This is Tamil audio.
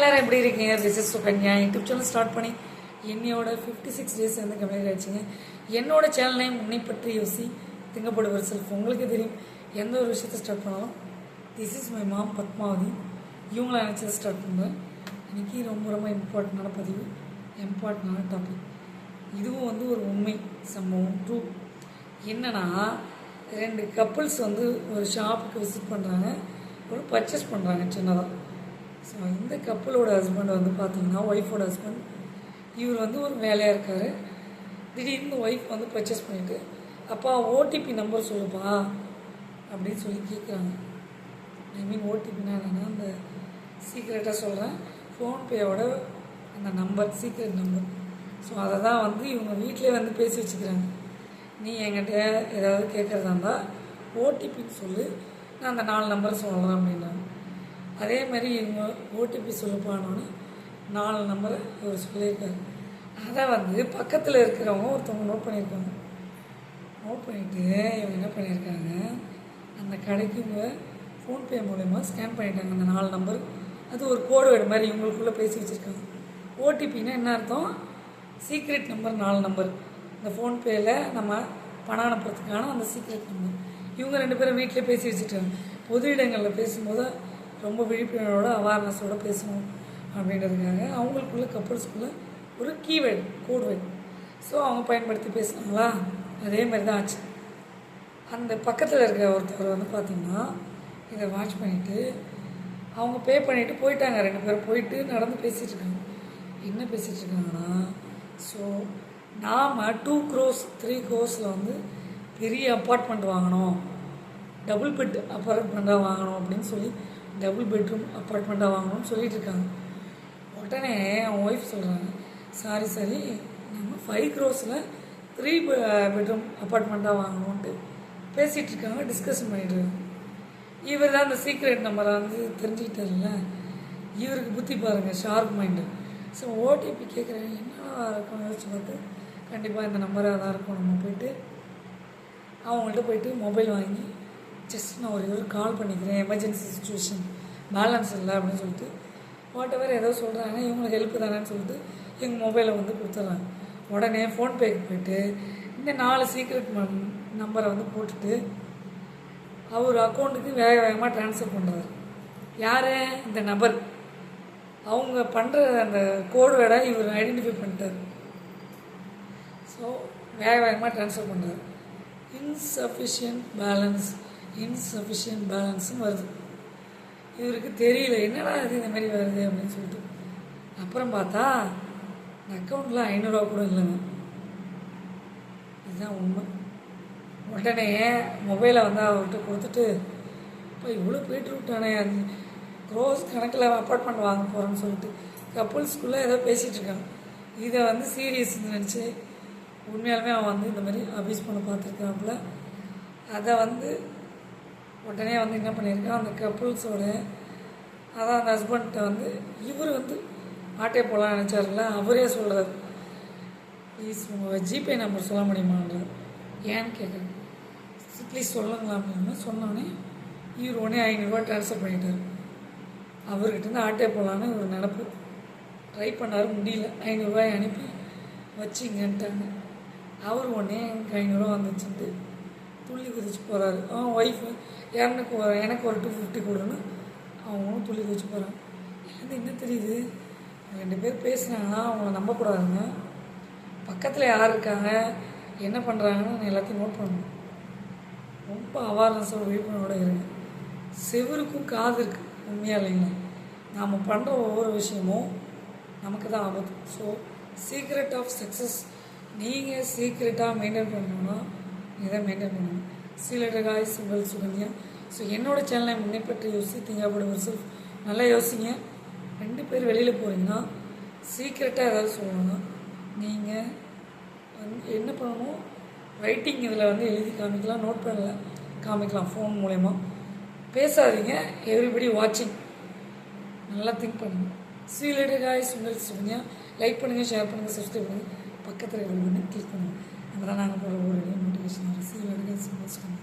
எல்லாரும் எப்படி இருக்கீங்க? This is Sukanya. YouTube channel start பண்ணி என்னையோட 56 டேஸ் வந்து கம்ப்ளீட் ஆயிடுச்சுங்க. என்னோட சேனல் நேம் உன்னை பற்றி யோசி திங்கப்படுவர் செல்ஃப். உங்களுக்கு தெரியும், எந்த ஒரு விஷயத்தை ஸ்டார்ட் பண்ணாலும் this is my mom Padmavathi இவங்கள நினச்சதை ஸ்டார்ட் பண்ணுறேன். இன்றைக்கி ரொம்ப ரொம்ப இம்பார்ட்டண்டான பதிவு, இம்பார்ட்டண்டான டாபிக். இதுவும் வந்து ஒரு உண்மை சம்பவம், ட்ரூ. என்னன்னா, 2 கப்புள்ஸ் வந்து ஒரு ஷாப்புக்கு விசிட் பண்ணுறாங்க, ஒரு பர்ச்சேஸ் பண்ணுறாங்க சின்னதாக. ஸோ இந்த கப்பலோட ஹஸ்பண்ட் வந்து பார்த்திங்கன்னா, ஒய்ஃபோட ஹஸ்பண்ட், இவர் வந்து ஒரு வேலையாக இருக்கார். திடீர்னு ஒய்ஃப் வந்து பர்ச்சேஸ் பண்ணிவிட்டு, அப்பா ஓடிபி நம்பர் சொல்லுப்பா அப்படின்னு சொல்லி கேட்குறாங்க. ஐ மீன் ஓடிபின்னா என்னென்னா, அந்த சீக்ரெட்டாக சொல்கிறேன், ஃபோன்பேயோட அந்த நம்பர், சீக்ரெட் நம்பர். ஸோ அதை தான் வந்து இவங்க வீட்டிலே வந்து பேசி வச்சுக்கிறாங்க. நீ என்கிட்ட ஏதாவது கேட்குறதா இருந்தால் ஓடிபின்னு சொல்லு, நான் அந்த 4 நம்பர் சொல்கிறேன் அப்படின்னாங்க. அதே மாதிரி இவங்க ஓடிபி சொல்லப்பானோன்னு 4 நம்பரை இவர் சொல்லியிருக்காரு. அதை வந்து பக்கத்தில் இருக்கிறவங்க ஒருத்தவங்க நோட் பண்ணியிருக்காங்க. நோட் பண்ணிவிட்டு இவங்க என்ன பண்ணியிருக்காங்க, அந்த கடைக்கு இவங்க ஃபோன்பே மூலயமா ஸ்கேன் பண்ணிட்டாங்க அந்த 4 நம்பர். அது ஒரு கோடு வேர்டு மாதிரி இவங்களுக்குள்ளே பேசி வச்சுருக்காங்க. ஓடிபின்னா என்ன அர்த்தம்? Secret number 4 number. இந்த ஃபோன்பேயில் நம்ம பணம் அனுப்புறதுக்கான அந்த சீக்ரெட் நம்பர். இவங்க 2 பேரும் வீட்டிலே பேசி வச்சுருக்காங்க. பொது இடங்களில் பேசும்போது ரொம்ப விழிப்புணர்வோட அவேர்னஸோடு பேசணும் அப்படின்றதுக்காக அவங்களுக்குள்ள கப்புள்ஸ்குள்ளே ஒரு கீவேர்டு, கோட்வேர்டு. ஸோ அவங்க பயன்படுத்தி பேசுனாங்களா, அதே மாதிரி தான் ஆச்சு. அந்த பக்கத்தில் இருக்கிற ஒருத்தர் வந்து பார்த்திங்கன்னா இதை வாட்ச் பண்ணிவிட்டு அவங்க பே பண்ணிவிட்டு போயிட்டாங்க. 2 பேரும் போயிட்டு நடந்து பேசிகிட்டு இருக்காங்க. என்ன பேசிகிட்டு இருக்காங்கன்னா, ஸோ நாம் 2 crores 3 crores வந்து பெரிய அப்பார்ட்மெண்ட் வாங்கணும், டபுள் பெட் அப்பார்ட்மெண்ட்டாக வாங்கணும் அப்படின்னு சொல்லி, டபுள் பெட்ரூம் அப்பார்ட்மெண்ட்டாக வாங்கணும்னு சொல்லிட்டு இருக்காங்க. உடனே அவங்க ஒய்ஃப் சொல்கிறாங்க, சரி நம்ம 5 crores 3 பெட்ரூம் அப்பார்ட்மெண்ட்டாக வாங்கணுன்ட்டு பேசிகிட்டு இருக்காங்க, டிஸ்கஷன் பண்ணிட்டு இருக்காங்க. இவர் தான் அந்த சீக்ரெட் நம்பரை வந்து தெரிஞ்சுக்கிட்டார்ல, இவருக்கு புத்தி பாருங்கள், ஷார்ப் மைண்டு. ஸோ ஓடிபி கேட்குறாங்க, என்னவா இருக்கும் யோசிச்சு பார்த்து, கண்டிப்பாக இந்த நம்பராக தான் இருக்கும். நம்ம போயிட்டு அவங்கள்ட்ட போயிட்டு மொபைல் வாங்கி ஜஸ்ட் நான் ஒரு கால் பண்ணிக்கிறேன், எமர்ஜென்சி சுச்சுவேஷன், பேலன்ஸ் இல்லை அப்படின்னு சொல்லிட்டு வாட் எவர் ஏதோ சொல்கிறாங்க. இவங்களுக்கு ஹெல்ப் தானேன்னு சொல்லிட்டு எங்கள் மொபைலை வந்து கொடுத்துட்றாங்க. உடனே ஃபோன்பேக்கு போயிட்டு இந்த 4 சீக்ரெட் நம்பரை வந்து போட்டுட்டு அவர் அக்கௌண்ட்டுக்கு வேகமாக ட்ரான்ஸ்ஃபர் பண்ணுறாரு. யார்? இந்த நபர். அவங்க பண்ணுற அந்த கோட்வேர்டை இவர் ஐடென்டிஃபை பண்ணிட்டார். ஸோ வேகமாக ட்ரான்ஸ்ஃபர் பண்ணுறாரு. இன்சஃபிஷியன்ட் பேலன்ஸ்னு வருது. இவருக்கு தெரியல, என்னடா இது இந்த மாதிரி வருது அப்படின்னு சொல்லிட்டு. அப்புறம் பார்த்தா இந்த அக்கௌண்ட்டில் 500 ரூபா கூட இல்லைங்க. இதுதான் உண்மை. உடனே மொபைலை வந்து அவர்கிட்ட கொடுத்துட்டு, இப்போ இவ்வளோ போய்ட்டு விட்டானே, அது க்ரோஸ் கணக்கில் அப்பார்ட்மெண்ட் வாங்க போகிறோன்னு சொல்லிட்டு கப்புள்ஸ்குள்ளே ஏதோ பேசிகிட்டு இருக்காங்க. இதை வந்து சீரியஸ்ன்னு நினச்சி உண்மையாலுமே அவன் வந்து இந்த மாதிரி அபியூஸ் பண்ண பார்த்துருக்காப்புல. அதை வந்து உடனே வந்து என்ன பண்ணியிருக்கான், அந்த கப்புள்ஸோட, அதான் அந்த ஹஸ்பண்ட்டை வந்து இவர் வந்து ஆட்டே போகலான்னு நினச்சார்ல, அவரே சொல்கிறார், ப்ளீஸ் உங்கள் ஜிபே நம்பர் சொல்ல முடியுமான்றார். ஏன்னு கேட்குறேன், ப்ளீஸ் சொல்லுங்களா அப்படின்னு சொன்னோடனே இவர் உடனே 500 ரூபா ட்ரான்ஸ்ஃபர் பண்ணிட்டார். அவர்கிட்ட ஆட்டே போகலான்னு ஒரு நினப்பு ட்ரை பண்ணார், முடியல. 500 ரூபாய் அனுப்பி வச்சிங்கன்ட்டாங்க. அவர் உடனே எனக்கு 500 ரூபா வந்துச்சுன்ட்டு துள்ளி குதிச்சு போகிறாரு. ஒய்ஃபு எனக்கு ஒரு 250 கொடுன்னு அவங்களும் துள்ளி குதிச்சு போகிறாங்க. இது என்ன தெரியுது, 2 பேர் பேசுனாங்கன்னா அவங்கள நம்பக்கூடாதுங்க. பக்கத்தில் யார் இருக்காங்க, என்ன பண்ணுறாங்கன்னு எல்லாத்தையும் நோட் பண்ணணும். ரொம்ப அவேர்னஸோட விழிப்புணர்வோட இருங்க. செவருக்கும் காது இருக்குது, உண்மையாக இல்லைங்களா? நாம் பண்ணுற ஒவ்வொரு விஷயமும் நமக்கு தான் ஆபத்து. ஸோ சீக்ரெட் ஆஃப் சக்ஸஸ் நீங்கள் சீக்ரெட்டாக மெயின்டைன் பண்ணணுன்னா இதை மெயின்டைன் பண்ணணும். சீலடகாய் சிம்பிள் சுகன்யா. ஸோ என்னோடய சேனலை முன்னே பற்றி யோசி திங்கப்படுவர் செல்ஃப். நல்லா யோசிங்க. 2 பேர் வெளியில் போகிறீங்கன்னா சீக்ரெட்டாக ஏதாவது சொல்லணும்னா நீங்கள் வந்து என்ன பண்ணணும், ரைட்டிங் இதில் வந்து எழுதி காமிக்கலாம், நோட் பண்ணல காமிக்கலாம், ஃபோன் மூலயமா. பேசாதீங்க, எவ்ரிபடி வாட்சிங். நல்லா திங்க் பண்ணுங்கள். சீலடகாய் சிம்பிள் சுகன்யா. லைக் பண்ணுங்கள், ஷேர் பண்ணுங்கள், சப்ஸ்கிரைப் பண்ணுங்கள், பக்கத்தில் பண்ணி கிளிக் பண்ணுங்கள். அப்போ தான் நாங்கள் போகிற ஒரு நோட்டிஃபிகேஷன் வரும். சீலடகாய் சிம்பிள் சுகன்யா.